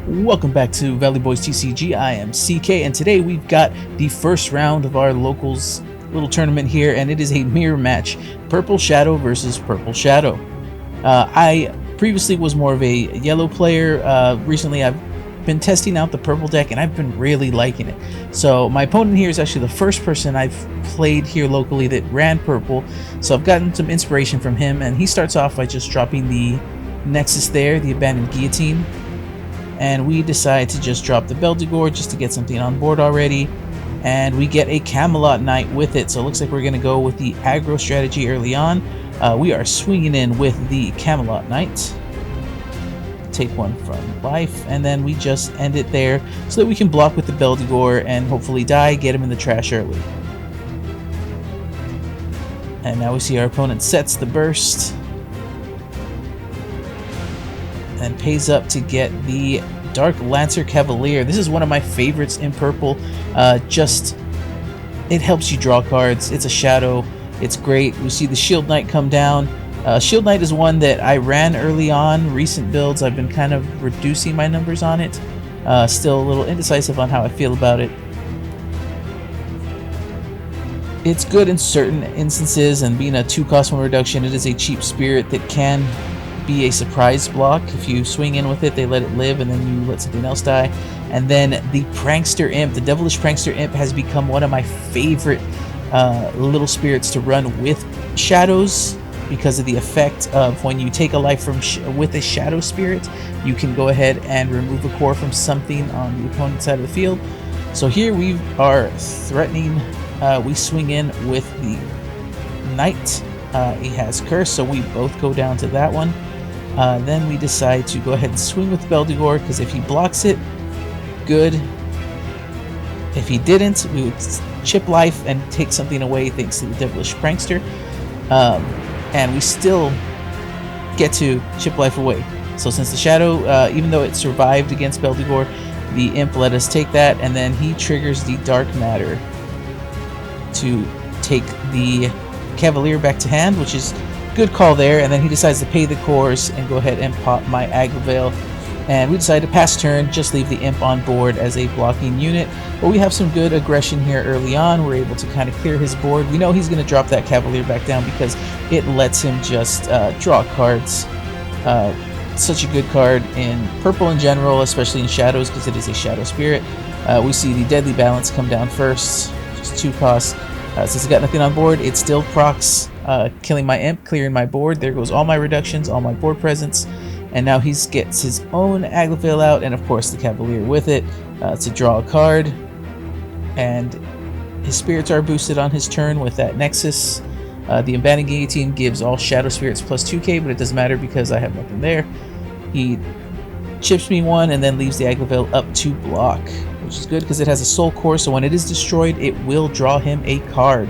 Welcome back to Valley Boys TCG. I am CK, and today we've got the first round of our locals little tournament here, and it is a mirror match: Purple Shadow versus Purple Shadow. I previously was more of a yellow player. Recently I've been testing out the purple deck, and I've been really liking it. So my opponent here is actually the first person I've played here locally that ran purple, so I've gotten some inspiration from him, and he starts off by just dropping the Nexus there, the Abandoned Guillotine. And we decide to just drop the Beldegor just to get something on board already. And we get a Camelot Knight with it, so it looks like we're going to go with the aggro strategy early on. We are swinging in with the Camelot Knight. Take one from life, and then we just end it there so that we can block with the Beldegor and hopefully die, get him in the trash early. And now we see our opponent sets the burst and pays up to get the Dark Lancer Cavalier. This is one of my favorites in purple. It helps you draw cards. It's a shadow. It's great. We see the Shield Knight come down. Shield Knight is one that I ran early on. Recent builds, I've been kind of reducing my numbers on it. Still a little indecisive on how I feel about it. It's good in certain instances, and being a 2-cost 1 reduction, it is a cheap spirit that can be a surprise block. If you swing in with it, they let it live, and then you let something else die. And then the Prankster Imp, the Devilish Prankster Imp, has become one of my favorite little spirits to run with shadows, because of the effect of when you take a life from with a shadow spirit, you can go ahead and remove a core from something on the opponent's side of the field. So here we are threatening. We swing in with the Knight. He has Curse, so we both go down to that one. Then we decide to go ahead and swing with Beldegor, because if he blocks it, good. If he didn't, we would chip life and take something away thanks to the Devilish Prankster. And we still get to chip life away. So since the Shadow, even though it survived against Beldegor, the Imp let us take that, and then he triggers the Dark Matter to take the Cavalier back to hand, which is good call there. And then he decides to pay the cores and go ahead and pop my Aggro. And we decide to pass turn, just leave the Imp on board as a blocking unit. But we have some good aggression here early on. We're able to kind of clear his board. We know he's going to drop that Cavalier back down because it lets him just draw cards. Such a good card in purple in general, especially in shadows, because it is a shadow spirit. We see the Deadly Balance come down first, just 2 costs. Since it's got nothing on board, it still procs killing my Imp, clearing my board. There goes all my reductions, all my board presence. And now he gets his own Aggro out, and of course the Cavalier with it to draw a card. And his spirits are boosted on his turn with that Nexus. The Abandoned Guillotine gives all shadow spirits plus 2k, but it doesn't matter because I have nothing there. He chips me one and then leaves the Aggro up to block, which is good because it has a soul core, so when it is destroyed, it will draw him a card.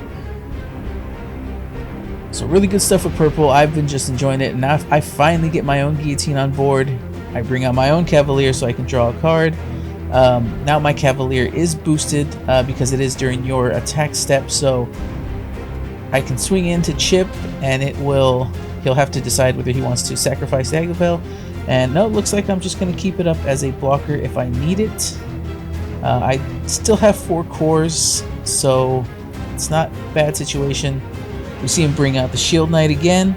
So really good stuff with purple. I've been just enjoying it, and now I finally get my own Guillotine on board. I bring out my own Cavalier so I can draw a card. Now my Cavalier is boosted because it is during your attack step, so I can swing in to chip, and he'll have to decide whether he wants to sacrifice the Aggro. And no, it looks like I'm just going to keep it up as a blocker if I need it. I still have 4 cores, so it's not a bad situation. We see him bring out the Shield Knight again.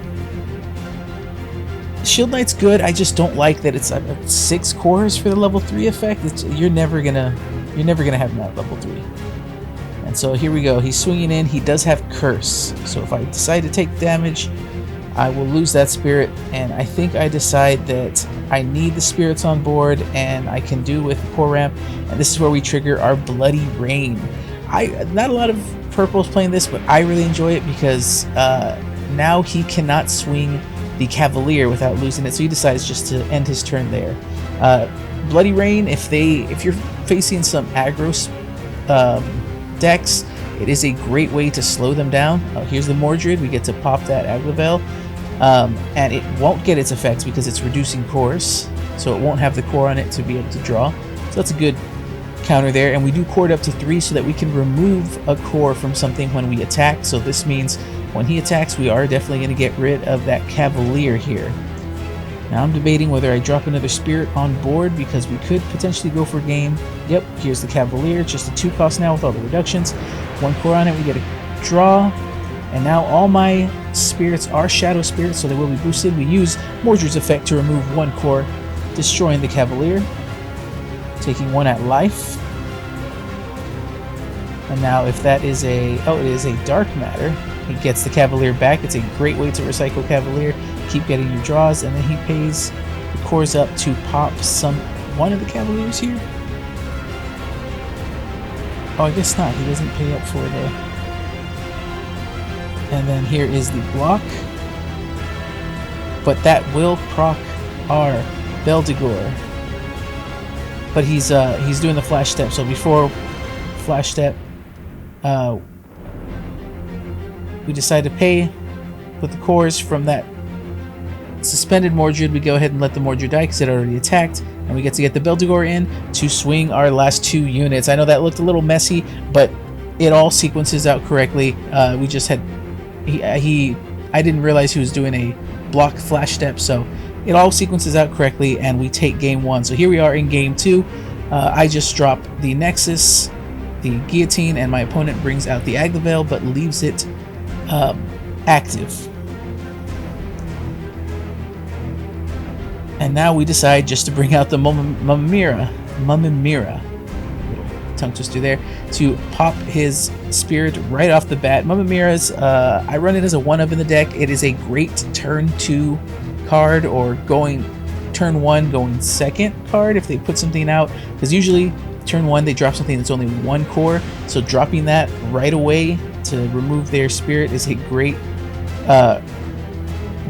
The Shield Knight's good. I just don't like that it's 6 cores for the level 3 effect. You're never gonna have him at level 3. And so here we go. He's swinging in. He does have Curse. So if I decide to take damage, I will lose that spirit. And I think I decide that I need the spirits on board, and I can do with core ramp. And this is where we trigger our Bloody Rain. Not a lot of purple's playing this, but I really enjoy it because now he cannot swing the Cavalier without losing it, so he decides just to end his turn there. Bloody Rain, if you're facing some aggro decks, it is a great way to slow them down. Here's the Mordred. We get to pop that Aggro, and it won't get its effects because it's reducing cores, so it won't have the core on it to be able to draw. So that's a good counter there, and we do core up to 3 so that we can remove a core from something when we attack. So this means when he attacks, we are definitely going to get rid of that Cavalier here. Now I'm debating whether I drop another spirit on board because we could potentially go for game. Yep, here's the Cavalier, just a 2-cost now with all the reductions. 1 core on it, we get a draw. And now all my spirits are shadow spirits, so they will be boosted. We use Mordred's effect to remove 1 core, destroying the Cavalier, taking 1 at life. And now if that is a, oh, it is a dark matter, he gets the Cavalier back. It's a great way to recycle Cavalier. Keep getting your draws, and then he pays the cores up to pop one of the Cavaliers here. Oh, I guess not. He doesn't pay up for the. And then here is the block, but that will proc our Beldigor. But he's doing the flash step. So before flash step, we decide to pay with the cores from that suspended Mordred. We go ahead and let the Mordred die because it already attacked, and we get to get the Beldigor in to swing our last 2 units. I know that looked a little messy, but it all sequences out correctly. We just had I didn't realize he was doing a block flash step, so it all sequences out correctly, and we take game 1. So here we are in game 2. I just drop the Nexus, the Guillotine, and my opponent brings out the Aglavale but leaves it active. And now we decide just to bring out the Mamamira, tongue twister there, to pop his spirit right off the bat. Mamamira's, I run it as a 1-of in the deck. It is a great turn 2 card, or going turn 1 going 2nd card if they put something out, because usually turn 1 they drop something that's only 1 core, so dropping that right away to remove their spirit is a great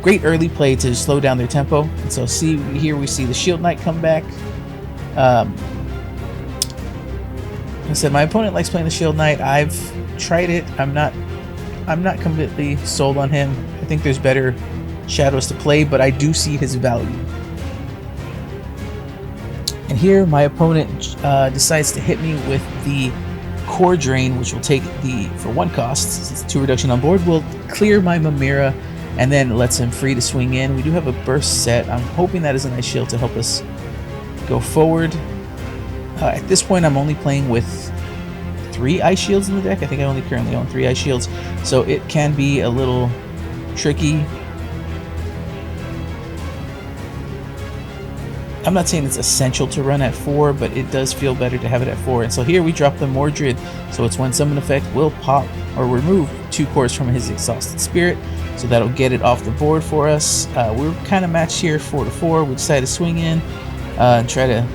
great early play to slow down their tempo. And so here we see the Shield Knight come back. Like I said, my opponent likes playing the Shield Knight. I've tried it. I'm not completely sold on him. I think there's better shadows to play, but I do see his value. And here my opponent decides to hit me with the Core Drain, which will take for 1 cost, since it's 2 reduction on board, will clear my Mamira, and then lets him free to swing in. We do have a burst set. I'm hoping that is an Ice Shield to help us go forward. At this point, I'm only playing with 3 Ice Shields in the deck. I think I only currently own 3 Ice Shields, so it can be a little tricky. I'm not saying it's essential to run at 4, but it does feel better to have it at 4. And so here we drop the Mordred, so it's when summon effect will pop or remove 2 cores from his exhausted spirit. So that'll get it off the board for us. We're kind of matched here 4-4. We decide to swing in and try to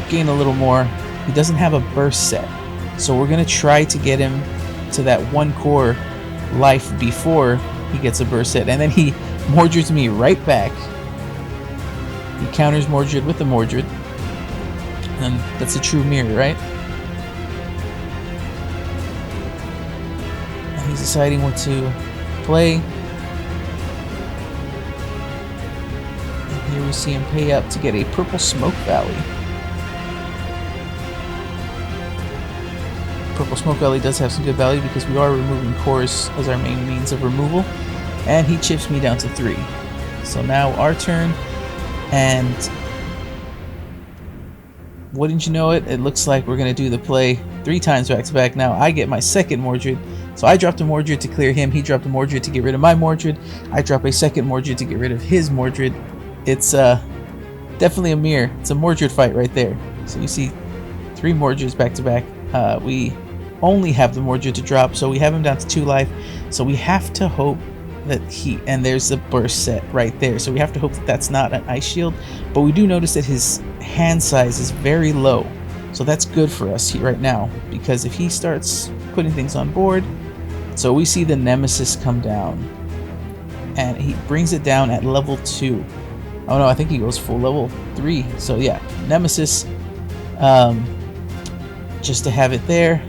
gain a little more. He doesn't have a burst set, so we're going to try to get him to that 1 core life before he gets a burst set. And then he Mordreds me right back. He counters Mordred with the Mordred. And that's a true mirror, right? And he's deciding what to play. And here we see him pay up to get a Purple Smoke Valley. Purple Smoke Valley does have some good value because we are removing cores as our main means of removal. And he chips me down to 3. So now our turn. And wouldn't you know it, it looks like we're going to do the play 3 times back to back. Now I get my second Mordred. So I dropped a Mordred to clear him. He dropped a Mordred to get rid of my Mordred. I drop a second Mordred to get rid of his Mordred. It's definitely a mirror. It's a Mordred fight right there. So you see 3 Mordreds back to back. We only have the Mordred to drop, so we have him down to 2 life. So we have to hope that and there's the burst set right there. So we have to hope that that's not an Ice Shield. But we do notice that his hand size is very low. So that's good for us right now, because if he starts putting things on board, so we see the Nemesis come down, and he brings it down at level 2. Oh no, I think he goes full level 3. So yeah, Nemesis, just to have it there.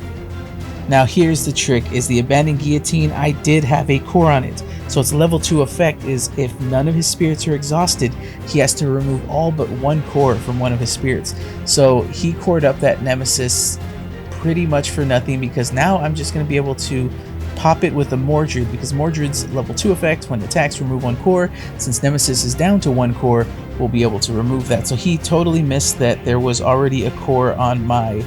Now here's the trick, is the Abandoned Guillotine. I did have a core on it. So its level 2 effect is if none of his spirits are exhausted, he has to remove all but 1 core from one of his spirits. So he cored up that Nemesis pretty much for nothing, because now I'm just going to be able to pop it with a Mordred, because Mordred's level 2 effect, when it attacks, remove 1 core. Since Nemesis is down to 1 core, we'll be able to remove that. So he totally missed that there was already a core on my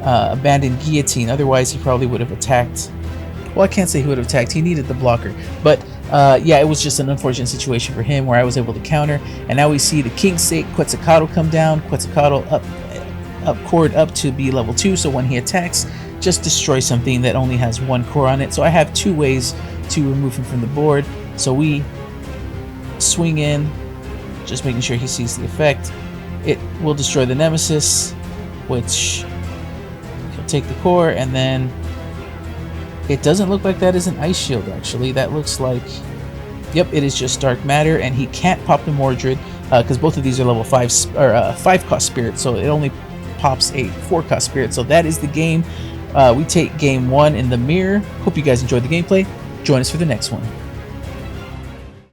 Abandoned Guillotine. Otherwise, he probably would have attacked. Well, I can't say he would have attacked. He needed the blocker. But yeah, it was just an unfortunate situation for him where I was able to counter. And now we see the King's Sake Quetzalcoatl come down. Quetzalcoatl up cored up to be level 2, so when he attacks, just destroy something that only has 1 core on it. So I have 2 ways to remove him from the board. So we swing in, just making sure he sees the effect. It will destroy the Nemesis, which he'll take the core, and then it doesn't look like that is an Ice Shield, actually. That looks like, yep, it is just Dark Matter, and he can't pop the Mordred because both of these are level 5 or 5 cost spirit, so it only pops a 4 cost spirit. So that is the game. We take game 1 in the mirror. Hope you guys enjoyed the gameplay. Join us for the next one.